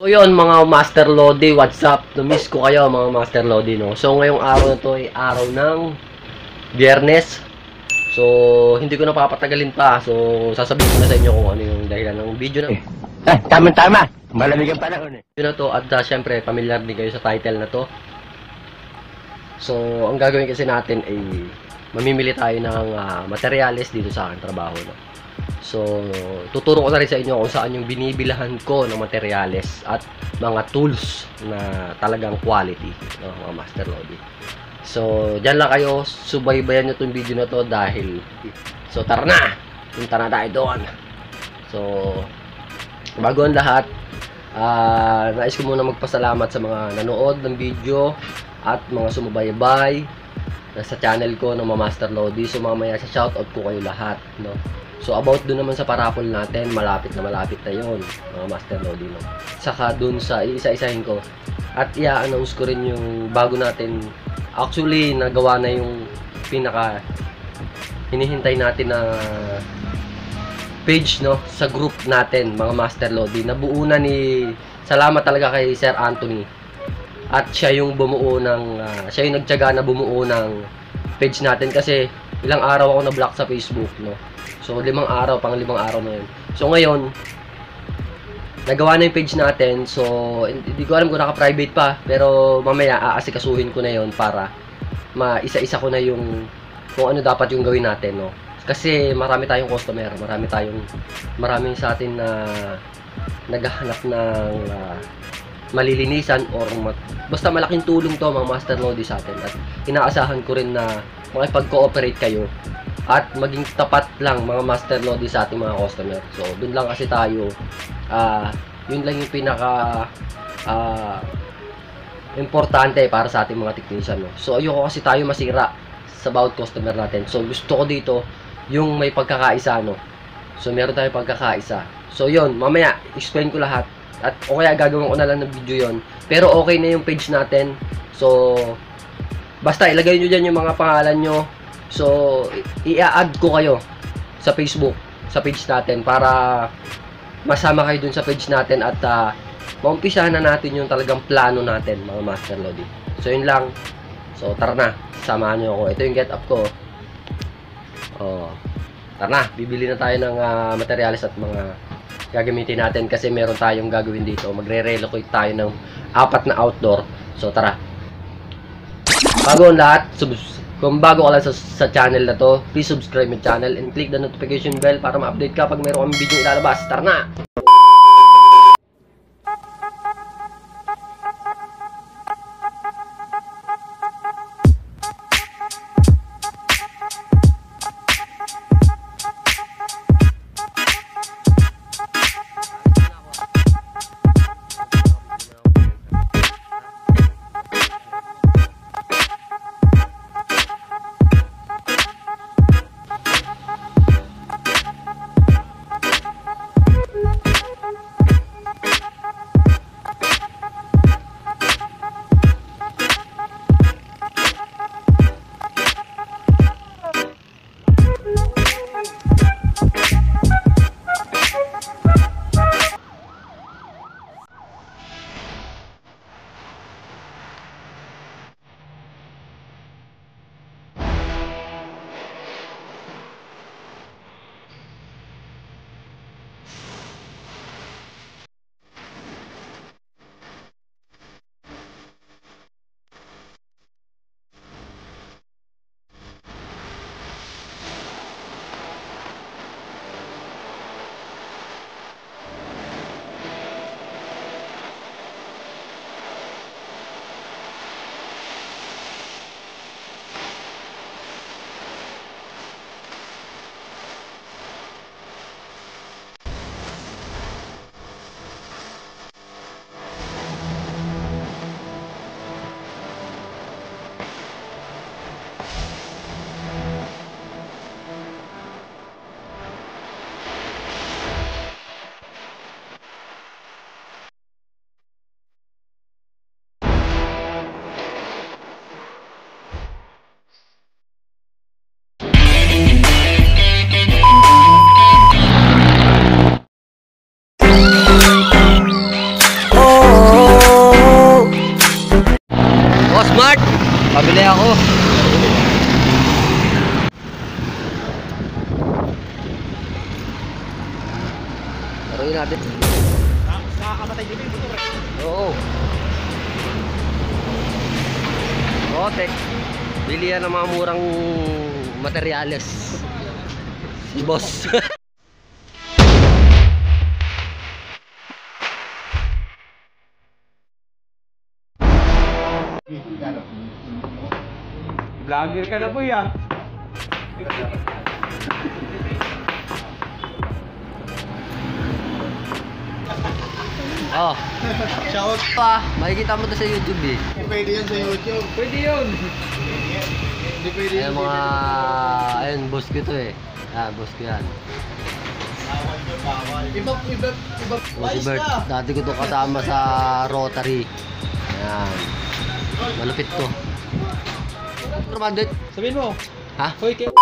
So yun mga Master Lodi, what's up? Na-miss ko kayo mga Master Lodi, no? So ngayong araw na to ay araw ng Biyernes. So hindi ko na papatagalin pa. So sasabihin ko na sa inyo kung ano yung dahilan ng video na. Tama-tama. Malamig ang panahon eh. Video na to at syempre familiar din kayo sa title na to. So ang gagawin kasi natin ay mamimili tayo ng materyales dito sa aking trabaho, no? So, tuturo ko na rin sa inyo kung saan yung binibilahan ko ng materyales at mga tools na talagang quality, no, mga Master Lodi. So, dyan lang kayo, subaybayan nyo itong video na to dahil, so tara na! Punta na tayo doon. So, bago ang lahat, nais ko muna magpasalamat sa mga nanood ng video at mga sumubaybay sa channel ko ng mga Master Lodi. So, mamaya sa shoutout ko kayo lahat, no? So, about dun naman sa parapol natin, malapit na yun, mga Master Lodi, no? Saka dun sa isa-isahin ko. At i-announce ko rin yung bago natin, actually, nagawa na yung pinaka hinihintay natin na page, no? Sa group natin, mga Master Lodi. Nabuo na salamat talaga kay Sir Anthony. At siya yung bumuo siya yung nagtiyaga na bumuo ng page natin kasi ilang araw ako na-block sa Facebook, no? So, 5 araw, pang-5 araw na yun. So, ngayon, nagawa na yung page natin. So, hindi ko alam kung naka-private pa. Pero, mamaya, aasikasuhin ko na yun para maisa-isa ko na yung kung ano dapat yung gawin natin, no? Kasi, marami tayong customer. Maraming sa atin na naghahanap ng malilinisan or basta malaking tulong to, mga Master Lodi sa atin. At inaasahan ko rin na makipag-cooperate kayo at maging tapat lang mga Master Lodi sa ating mga customer. So, dun lang kasi tayo, yun lang yung pinaka importante para sa ating mga technician, no? So, ayoko kasi tayo masira sa bawat customer natin. So, gusto ko dito yung may pagkakaisa, no? So, meron tayong pagkakaisa. So, yun, mamaya, explain ko lahat. At o kaya gagawin ko na lang ng video yon. Pero okay na yung page natin. So, basta ilagay nyo dyan yung mga pangalan nyo. So, i-add ko kayo sa Facebook, sa page natin para masama kayo dun sa page natin at maumpisahan na natin yung talagang plano natin, mga Master Lodi. So, yun lang. So, tara na. Samahan nyo ako. Ito yung get up ko. Oh, tara na. Bibili na tayo ng materials at mga gagamitin natin kasi meron tayong gagawin dito. Magre-relocate tayo ng 4 na outdoor. So, tara. Bago ang lahat, kung bago ka lang sa channel na to, please subscribe my channel and click the notification bell para ma-update ka pag meron kami video ilalabas. Tara na! Bili ako. Taruin natin. Nakakamatay dito yung motor. Oo. Rotek. Bili yan ng mga murang materyales. Si boss. Vlogger ka na po ya. Oh. Shout. Makikita mo to sa YouTube eh. Pwede yun sa YouTube. Pwede yun. Hindi pwede Ayan mga... Ayun, boss ko to eh. Ah, boss ko yan. Iba. Oh, si Bert. Dati ko to kasama sa Rotary. Ayan. Malupit to. Bandit. Sabihin mo. Ha? Hoy, kayo.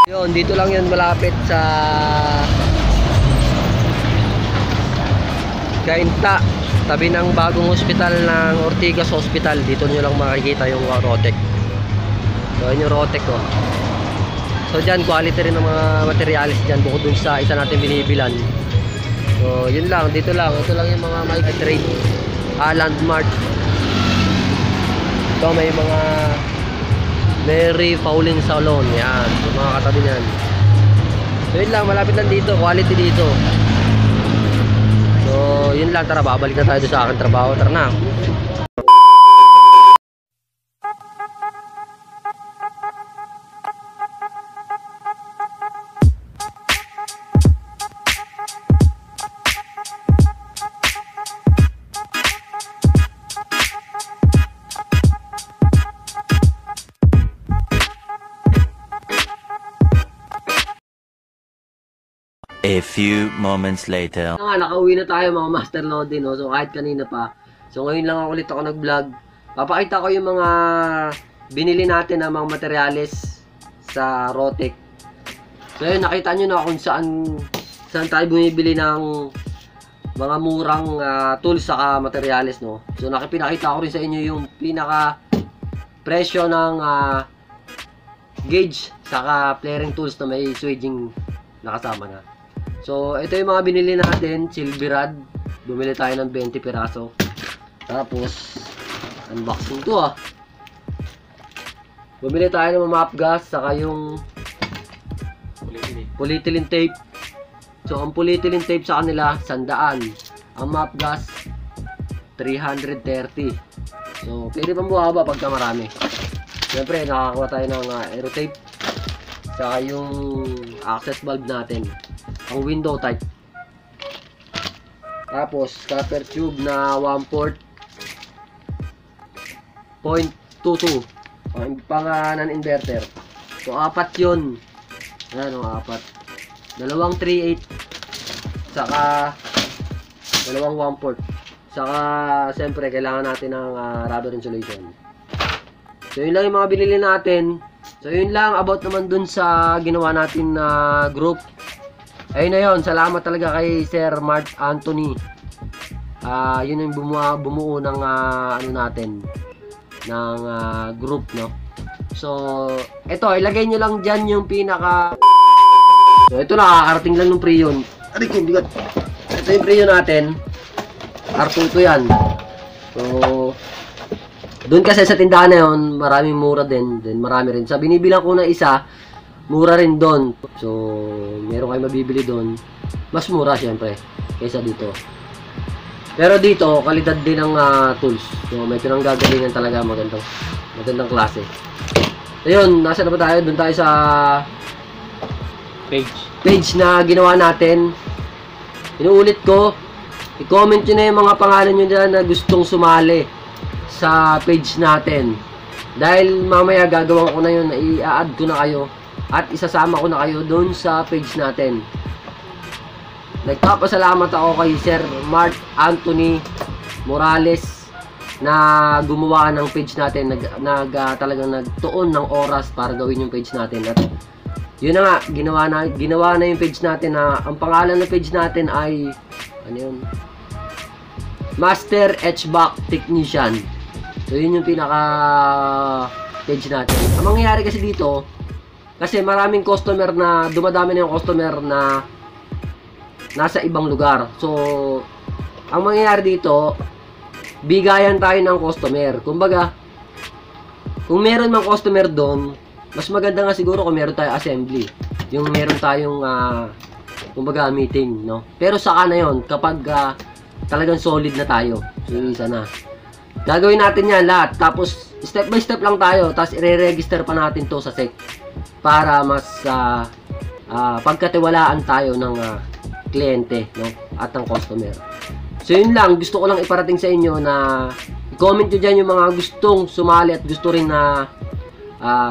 Yun, dito lang yun malapit sa Cainta, tabi ng bagong hospital ng Ortigas Hospital. Dito nyo lang makikita yung Rotek. So yun yung Rotek ko. So dyan, quality rin ng mga materials dyan bukod dun sa isa natin binibilan. So yun lang, dito lang. Ito lang yung mga mic trade, Landmark. Ito may mga Mary Pauline Salon. Yan, yung mga katabi nyan. So yun lang, malapit lang dito, quality dito. So yun lang, tara babalik na tayo sa aking trabaho. Tara na. A few moments later. Nakauwi na tayo mga Master Lodi, no? So kahit kanina pa. So ngayon lang ulit ako nag-vlog. Papakita ko yung mga binili natin na mga materyales sa Rotek. So yun, nakita nyo na kung saan tayo bumibili ng mga murang tools saka materyales, no? So pinakita ko rin sa inyo yung pinaka presyo ng gauge saka flaring tools na may swaging nakasama na. So, ito yung mga binili natin, Silverad. Bumili tayo ng 20 piraso. Tapos, unboxing to Bumili tayo ng map gas, saka yung polyethylene tape. So, ang polyethylene tape sa kanila, 100. Ang map gas, 330. So, pwede pang buhaba pagka marami. Siyempre, nakakuha tayo ng aero tape. Saka yung access valve natin. Ang window type. Tapos, copper tube na 1/4 0.22 pang non-inverter. So, 4 yun. Ayan, 4. Dalawang 3/8 saka dalawang 1/4. Saka, siyempre, kailangan natin ng rubber insulation. So, yun lang yung mga binili natin. So, yun lang about naman dun sa ginawa natin na group. Ayun na yun. Salamat talaga kay Sir Mark Anthony. Yun yung bumuo ng ano natin, ng group, no? So, ito, ilagay nyo lang dyan yung pinaka... So, ito nakakarating lang ng Prion. Aray ko, bigat. Ito yung Prion natin. R2 yan. So, doon kasi sa tindahan na yun, maraming mura din. Then marami rin. Sa binibilang ko na isa, mura rin doon. So, meron kayo mabibili doon. Mas mura syempre kaysa dito. Pero dito, kalidad din ng tools. So, may pinanggagalingan talaga, magandang klase. Ayun, nasa na ba tayo? Doon tayo sa page na ginawa natin. Inuulit ko, i-comment nyo na yung mga pangalan nyo dyan na gustong sumali sa page natin. Dahil mamaya gagawin ko na yun, i-add ko na kayo at isasama ko na kayo doon sa page natin. Nagpapasalamat ako kay Sir Mark Anthony Morales na gumawa ng page natin, talagang nagtuon ng oras para gawin yung page natin. At yun na nga, ginawa na yung page natin na ang pangalan ng page natin ay ano yun? Master HVAC Technician. So yun yung pinaka page natin. Ang mangyayari kasi dito, kasi maraming customer na dumadami na yung customer na nasa ibang lugar. So, ang mangyayari dito, bigayan tayo ng customer. Kumbaga, kung meron mang customer doon, mas maganda nga siguro kung meron tayong assembly. Yung meron tayong, kumbaga, meeting, no? Pero saka na yun, kapag talagang solid na tayo. So, isa na. Gagawin natin yan lahat. Tapos, step by step lang tayo. Tapos, i-register pa natin to sa SEC para mas pagkatiwalaan tayo ng kliyente, no? At ng customer. So yun lang, gusto ko lang iparating sa inyo na i-comment nyo dyan yung mga gustong sumali at gusto rin na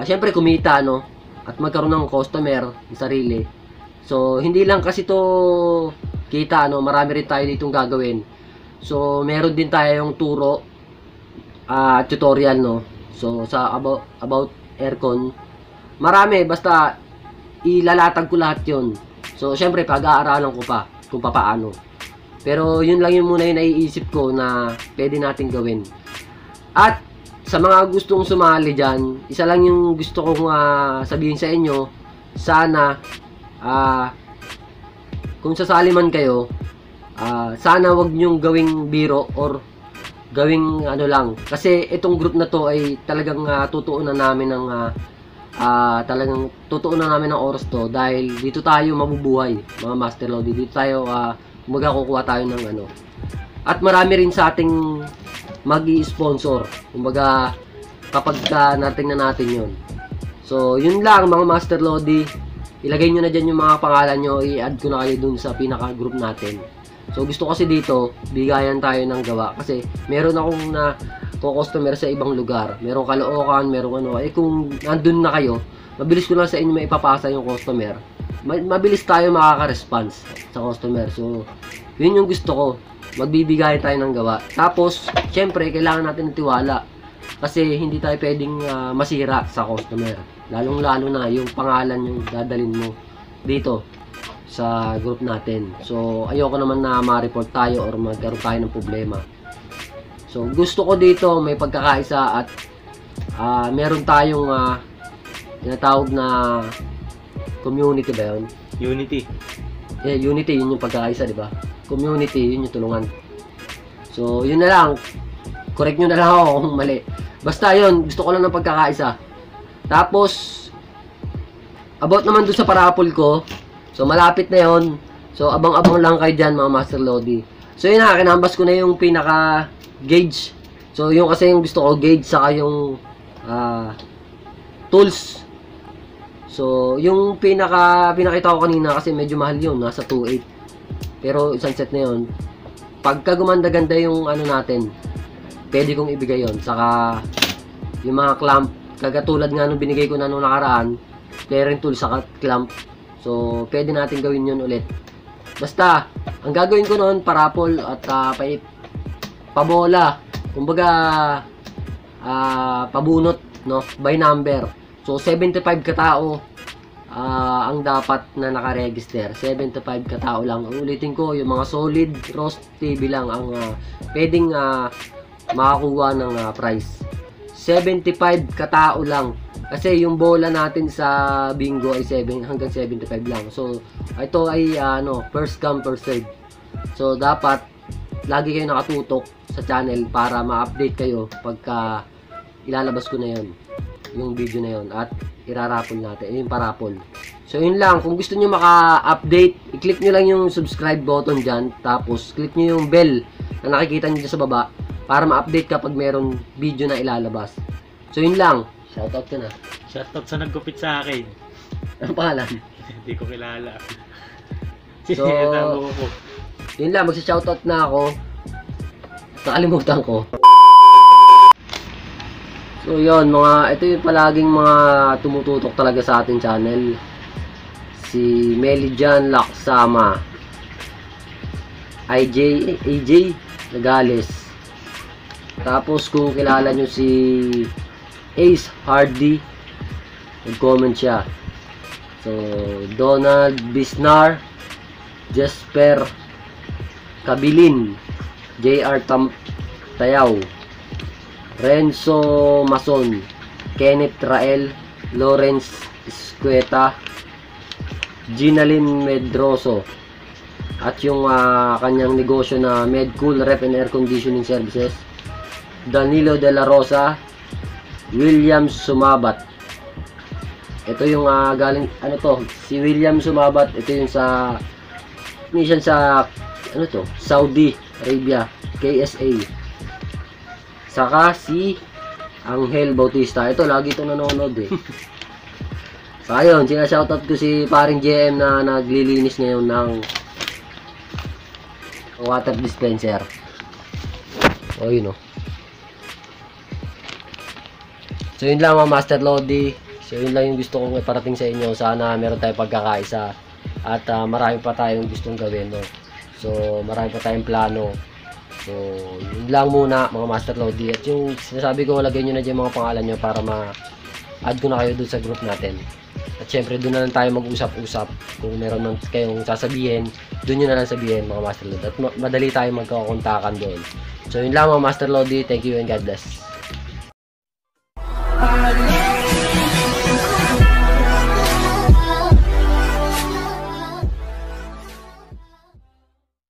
syempre kumita, no? At magkaroon ng customer ng sarili. So hindi lang kasi to kita, no? Marami rin tayo ditong gagawin. So meron din tayo yung turo tutorial, no? So sa about aircon, marami, basta ilalatag ko lahat yun. So, syempre, pag-aaralan ko pa kung paano. Pero, yun lang yun muna yung naiisip ko na pwede natin gawin. At, sa mga gustong sumali dyan, isa lang yung gusto kong sabihin sa inyo, sana, kung sasali man kayo, sana wag nyong gawing biro or gawing ano lang. Kasi, itong group na to ay talagang tutuunan namin ng talagang tutuunan namin ng oras to dahil dito tayo mabubuhay, mga Master Lodi. Dito tayo kukuha tayo ng ano. At marami rin sa ating magi-sponsor. Kumbaga kapag nating na natin 'yon. So, yun lang mga Master Lodi. Ilagay niyo na diyan yung mga pangalan niyo, i-add ko na kayo dun sa pinaka-group natin. So, gusto kasi dito, bigayan tayo ng gawa kasi meron akong customer sa ibang lugar. Merong Caloocan, merong ano. Eh kung nandun na kayo, mabilis ko lang sa inyo maipapasa yung customer. Mabilis tayo makaka-response sa customer. So, yun yung gusto ko. Magbibigay tayo ng gawa. Tapos, syempre, kailangan natin ng tiwala. Kasi hindi tayo pwedeng masira sa customer. Lalong-lalo na yung pangalan yung dadalin mo dito sa group natin. So, ayoko naman na ma-report tayo or magkaroon tayo ng problema. So, gusto ko dito may pagkakaisa at meron tayong tinatawag na community ba yun? Unity. Yeah, unity, yun yung pagkakaisa, di ba? Community, yun yung tulungan. So, yun na lang. Correct nyo na lang ako kung mali. Basta yun, gusto ko lang ng pagkakaisa. Tapos, about naman dun sa parapol ko. So, malapit na yun. So, abang-abang lang kayo dyan, mga Master Lodi. So, yun na, kinambas ko na yung pinaka gauge. So, yung kasi yung gusto ko, gauge, saka yung tools. So, yung pinakita ko kanina kasi medyo mahal yun, nasa 2.8. Pero isang set na yun, pagka gumanda-ganda yung ano natin, pwede kong ibigay yun. Saka, yung mga clamp, kagatulad nga nung binigay ko na nung nakaraan, clearing tool saka clamp. So, pwede natin gawin yun ulit. Basta, ang gagawin ko noon, parapol at pabola. Kumbaga, pabunot, no? By number. So, 75 katao ang dapat na nakaregister. 75 katao lang. Ang ulitin ko, yung mga solid roast TV lang ang pwedeng makakuha ng prize. 75 katao lang. Kasi yung bola natin sa bingo ay hanggang 75 lang. So, ito ay first come, first serve. So, dapat lagi kayo nakatutok sa channel para ma-update kayo pagka ilalabas ko na yon, yung video na yon, at irarapol natin, yung parapol. So, yun lang. Kung gusto nyo maka-update, i-click nyo lang yung subscribe button dyan. Tapos, click nyo yung bell na nakikita nyo dyan sa baba para ma-update kapag meron video na ilalabas. So, yun lang. Shoutout ka na. Shoutout sa naggupit sa akin. Ang pangalan? Hindi ko kilala. So, ko. yun lang. Magsa-shoutout na ako. Nakalimutan ko. So, yun. Ito yung palaging mga tumututok talaga sa ating channel. Si Melijan Laksama. AJ Nagales. Tapos, kung kilala nyo si Ace Hardy, nag-comment siya. So, Donald Bisnar, Jesper Kabilin, JR Tayaw, Renzo Mason, Kenneth Rael, Lawrence Escueta, Ginalyn Medroso, at yung kanyang negosyo na Medcool Ref and Air Conditioning Services, Danilo De La Rosa, William Sumabat. Ito yung galing, si William Sumabat, ito yung mission sa Saudi Arabia, KSA. Saka si Angel Bautista, ito lagi ito nanonood So ayun, sinashoutout ko si paring JM na naglilinis ngayon ng water dispenser. O yun So yun lang mga Master Lodi. So yun lang yung gusto kong iparating sa inyo. Sana meron tayong pagkakaisa. At marami pa tayong gustong gawin. So marami pa tayong plano. So yun lang muna mga Master Lodi. At yung sinasabi ko, lagay nyo na dyan mga pangalan nyo para ma-add ko na kayo dun sa group natin. At syempre doon na lang tayo mag-usap-usap. Kung meron man kayong sasabihin, doon nyo na lang sabihin mga Master Lodi. At madali tayo magkakontakan doon. So yun lang mga Master Lodi. Thank you and God bless.